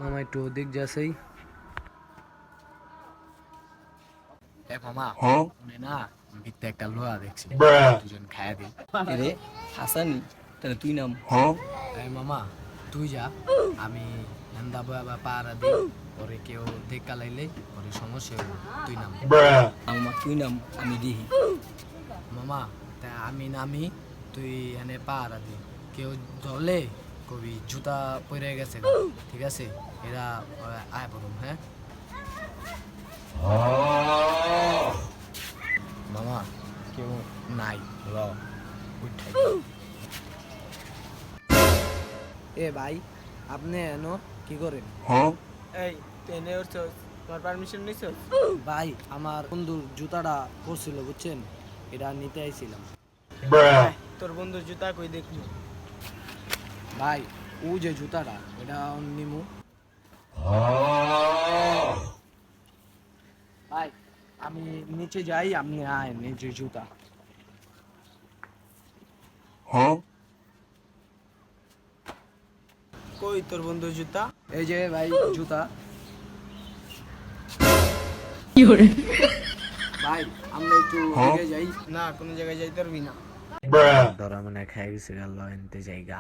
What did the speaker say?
মামা একটু দিক যাচ্ছেই। মামা না ভিত্তে একটা লোহা দেখছি, দুজন খায়া দিই। রে হাসানি তাহলে তুই নাম। মামা তুই যা, আমি এন্দা বা পাহারা দিই, পরে কেউ দেখা লাইলে পরে সমস্যা হইব, তুই নাম। মামা তুই নাম, আমি দিহি। মামা তা আমি নামি, তুই এনে পাহারা দি, কেউ ধরলে কবি জুতা পরে গেছে গা, ঠিক আছে? এরা আয় পড়ুন, হ্যাঁ মামা কেউ নাই, ল উঠাই। এ ভাই, আপনি এনো কি করেন? এই তুই এনে উঠছস, তোমার পারমিশন নিছস? ভাই আমার বন্ধুর জুতাটা পরছিল, বুঝছেন, এটা নিতে আইছিলাম। আয়, তোর বন্ধুর জুতা কই দেখবো। ভাই ও যে জুতাটা এটা নিমু। ভাই আমি নিচে যাই, আপনি আয় নিচে জুতা। কই তোর বন্ধুর জুতা? এই যে ভাই জুতা। ভাই আমরা একটু দিকে যাই। না, কোনো জায়গায় যাইতে পারবি না। ধরা মানে খাই গেছে গেল এনতে জায়গা।